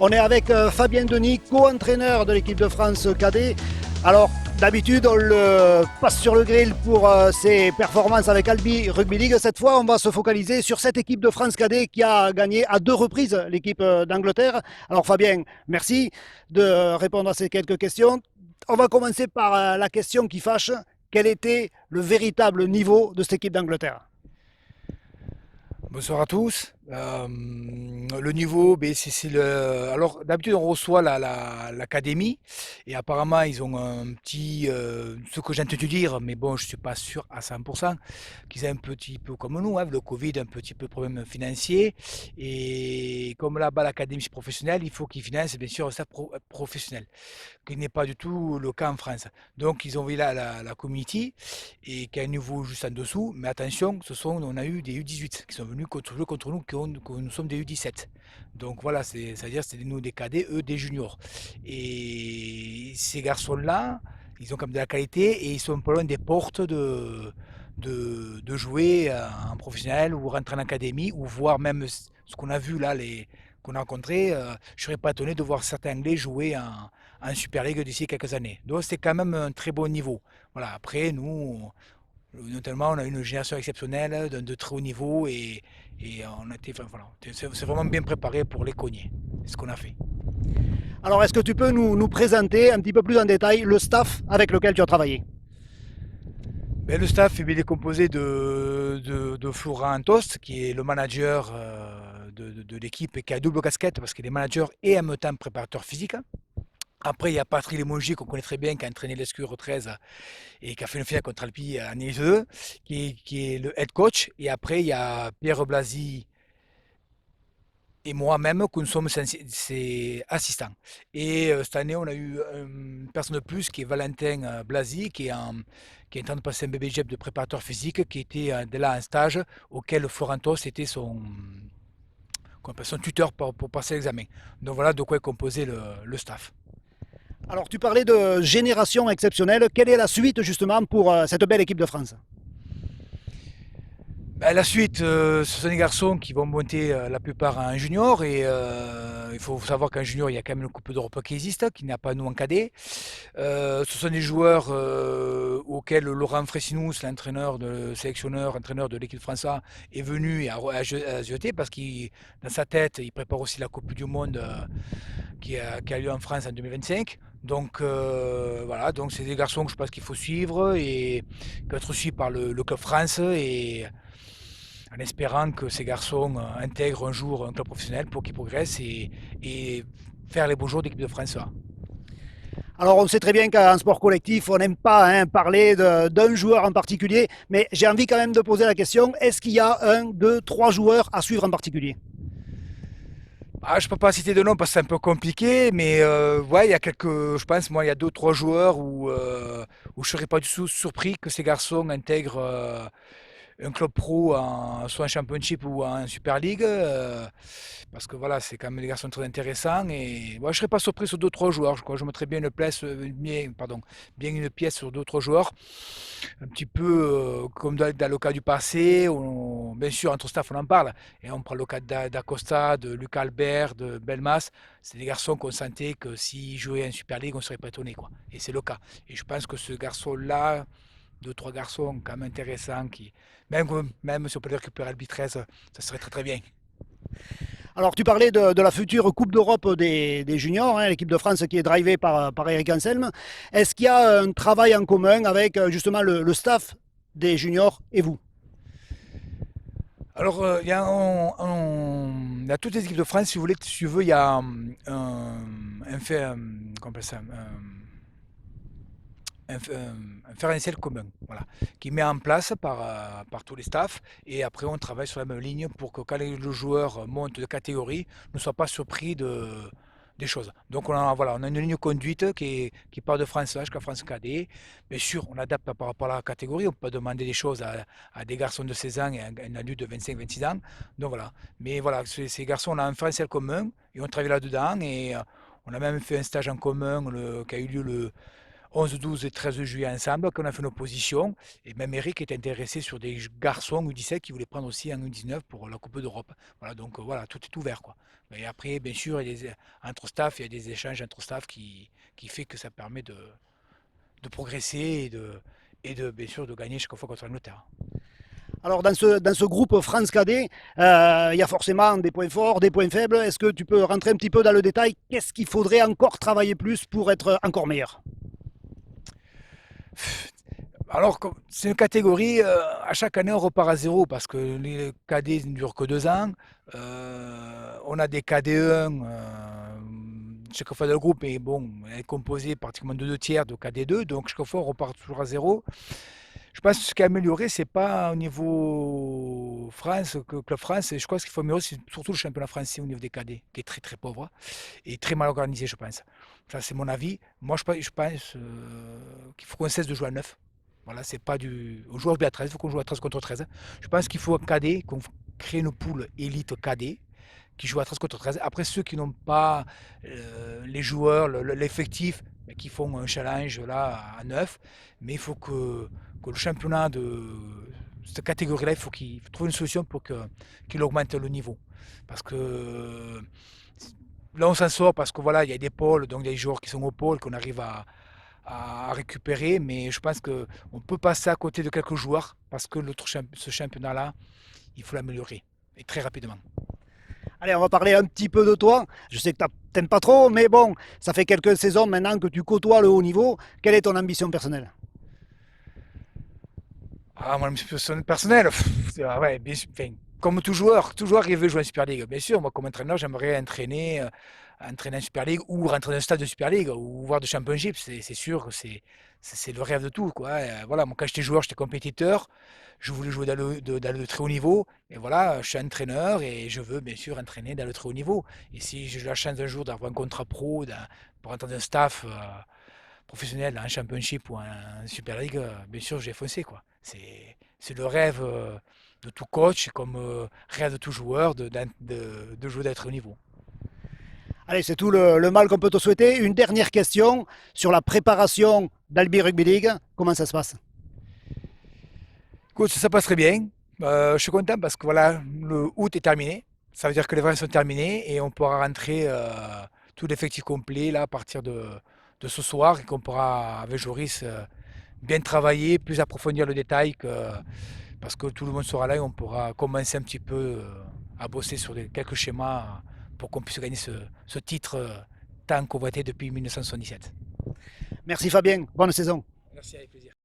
On est avec Fabien Denis, co-entraîneur de l'équipe de France cadet. Alors, d'habitude, on le passe sur le grill pour ses performances avec Albi Rugby League. Cette fois, on va se focaliser sur cette équipe de France cadet qui a gagné à 2 reprises l'équipe d'Angleterre. Alors, Fabien, merci de répondre à ces quelques questions. On va commencer par la question qui fâche. Quel était le véritable niveau de cette équipe d'Angleterre? Bonsoir à tous. Le niveau, ben, Alors, d'habitude, on reçoit l'académie et apparemment, ils ont un petit. Ce que j'ai entendu dire, mais bon, je ne suis pas sûr à 100%, qu'ils ont un petit peu comme nous, hein, le Covid, un petit peu problème financier. Et comme là-bas, l'académie c'est professionnelle, il faut qu'ils financent, bien sûr, ça professionnel, ce qui n'est pas du tout le cas en France. Donc, ils ont vu là la community et qui a un niveau juste en dessous. Mais attention, on a eu des U18 qui sont venus jouer contre nous, que nous sommes des U17. Donc voilà, c'est-à-dire c'est nous des cadets, eux des juniors. Et ces garçons-là, ils ont comme de la qualité et ils sont pas loin des portes de jouer en professionnel ou rentrer en académie ou voir même ce qu'on a vu là, qu'on a rencontré. Je serais pas étonné de voir certains Anglais jouer en Super League d'ici quelques années. Donc c'est quand même un très bon niveau. Voilà, après, nous, notamment, on a une génération exceptionnelle de très haut niveau et on a été, enfin, voilà, c'est vraiment bien préparé pour les cogner. C'est ce qu'on a fait. Alors, est-ce que tu peux nous présenter un petit peu plus en détail le staff avec lequel tu as travaillé? Ben, le staff il est composé de Florent Tost, qui est le manager de l'équipe et qui a double casquette parce qu'il est manager et en même temps préparateur physique. Après, il y a Patrick Lemongier, qu'on connaît très bien, qui a entraîné l'Escure 13 et qui a fait une finale contre Alpi à Nice, qui est le head coach. Et après, il y a Pierre Blasi et moi-même, que nous sommes ses assistants. Et cette année, on a eu une personne de plus, qui est Valentin Blasi, qui est en train de passer un BBJEP de préparateur physique, qui était là un stage auquel Florentos était son tuteur pour passer l'examen. Donc voilà de quoi est composé le staff. Alors, tu parlais de génération exceptionnelle. Quelle est la suite justement pour cette belle équipe de France? Ben, la suite, ce sont des garçons qui vont monter la plupart en junior et il faut savoir qu'en junior, il y a quand même une Coupe d'Europe qui existe, qui n'a pas nous en cadet. Ce sont des joueurs auxquels Laurent Fressinous, l'entraîneur, sélectionneur, entraîneur de l'équipe française, est venu à jeter parce qu'il, dans sa tête, il prépare aussi la Coupe du Monde qui a lieu en France en 2025. Donc voilà, donc c'est des garçons que je pense qu'il faut suivre et qui peuvent être suivis par le Club France et en espérant que ces garçons intègrent un jour un club professionnel pour qu'ils progressent et faire les beaux jours d'équipe de France. Alors, on sait très bien qu'en sport collectif, on n'aime pas parler d'un joueur en particulier, mais j'ai envie quand même de poser la question, est-ce qu'il y a un, deux, trois joueurs à suivre en particulier? Ah, je peux pas citer de nom parce que c'est un peu compliqué, mais ouais, il y a quelques, je pense, moi, il y a deux, trois joueurs où je serais pas du tout surpris que ces garçons intègrent un club pro, soit en Championship ou en Super League, parce que voilà, c'est quand même des garçons très intéressants. Et moi, je serais pas surpris sur deux, trois joueurs. Je crois que je mettrais bien une place, bien une pièce sur deux, trois joueurs. Un petit peu comme dans le cas du passé, bien sûr, entre staff, on en parle. Et on prend le cas d'Acosta, de Lucas Albert, de Belmas. C'est des garçons qu'on sentait que s'ils jouaient en Super League, on ne serait pas étonné, quoi. Et c'est le cas. Et je pense que ce garçon-là, deux, trois garçons quand même intéressants, même si on peut les récupérer à l'arbitrage, ça serait très très bien. Alors, tu parlais de la future Coupe d'Europe des juniors, l'équipe de France qui est drivée par Eric Anselme. Est-ce qu'il y a un travail en commun avec justement le staff des juniors et vous? Alors, il y a toutes les équipes de France, si tu veux, il y a comment on appelle ça, un référentiel commun, voilà, qui met en place par tous les staffs. Et après, on travaille sur la même ligne pour que quand le joueur monte de catégorie, ne soit pas surpris des choses. Donc, voilà, on a une ligne conduite qui part de France A jusqu'à France Cadet. Bien sûr, on adapte par rapport à la catégorie. On peut demander des choses à des garçons de 16 ans et un adulte de 25-26 ans. Donc, voilà. Mais voilà, ces garçons, on a un référentiel commun et on travaille là-dedans. Et on a même fait un stage en commun qui a eu lieu 11, 12 et 13 juillet ensemble, qu'on a fait une opposition. Et même Eric est intéressé sur des garçons U17 qui voulaient prendre aussi en U19 pour la Coupe d'Europe. Voilà, donc voilà, tout est ouvert, quoi. Mais après, bien sûr, entre staff, il y a des échanges entre staff qui fait que ça permet de progresser bien sûr, de gagner chaque fois contre l'Angleterre. Alors dans ce groupe France Cadet, il y a forcément des points forts, des points faibles. Est-ce que tu peux rentrer un petit peu dans le détail? Qu'est-ce qu'il faudrait encore travailler plus pour être encore meilleur? Alors, c'est une catégorie, à chaque année, on repart à zéro parce que les cadets ne durent que 2 ans. On a des KD1 chaque fois dans le groupe, mais bon, elle est composée pratiquement de 2 tiers de KD2, donc chaque fois, on repart toujours à zéro. Je pense que ce qui est amélioré, c'est pas au niveau France, Club France, et je pense qu'il faut améliorer, c'est surtout le championnat français au niveau des cadets, qui est très très pauvre et très mal organisé, je pense. Ça, c'est mon avis. Moi, je pense qu'il faut qu'on cesse de jouer à 9. Voilà, c'est pas du. On joue à 13, il faut qu'on joue à 13 contre 13. Je pense qu'il faut un cadet, qu'on crée une poule élite cadet qui jouent à 13 contre 13. Après, ceux qui n'ont pas les joueurs, l'effectif, qui font un challenge là à 9. Mais il faut que le championnat de cette catégorie-là, il faut qu'il trouve une solution pour qu'il augmente le niveau. Parce que là, on s'en sort parce que voilà, il y a des pôles, donc il y a des joueurs qui sont au pôle qu'on arrive à récupérer. Mais je pense qu'on peut passer à côté de quelques joueurs parce que ce championnat-là, il faut l'améliorer et très rapidement. Allez, on va parler un petit peu de toi. Je sais que tu n'aimes pas trop, mais bon, ça fait quelques saisons maintenant que tu côtoies le haut niveau. Quelle est ton ambition personnelle? Ah, mon ambition personnelle, ouais, bien sûr, enfin, comme tout joueur il veut jouer en Super League. Bien sûr, moi comme entraîneur, j'aimerais entraîner en Super League ou rentrer dans un stade de Super League ou voir de Championship. C'est sûr que c'est le rêve de tout, quoi. Voilà, moi quand j'étais joueur, j'étais compétiteur. Je voulais jouer dans le très haut niveau. Et voilà, je suis entraîneur et je veux bien sûr entraîner dans le très haut niveau. Et si j'ai la chance un jour d'avoir un contrat pro pour entrer dans un staff professionnel en Championship ou en Super League, bien sûr, j'ai foncé, quoi. C'est le rêve de tout coach, comme rêve de tout joueur de jouer d'être au niveau. Allez, c'est tout le mal qu'on peut te souhaiter. Une dernière question sur la préparation d'Albi Rugby League. Comment ça se passe? Écoute, ça passe très bien. Je suis content parce que voilà, le août est terminé. Ça veut dire que les vacances sont terminées et on pourra rentrer tout l'effectif complet là, à partir de ce soir et qu'on pourra, avec Joris, bien travailler, plus approfondir le détail parce que tout le monde sera là et on pourra commencer un petit peu à bosser sur quelques schémas pour qu'on puisse gagner ce titre tant convoité depuis 1977. Merci Fabien, bonne saison. Merci, avec plaisir.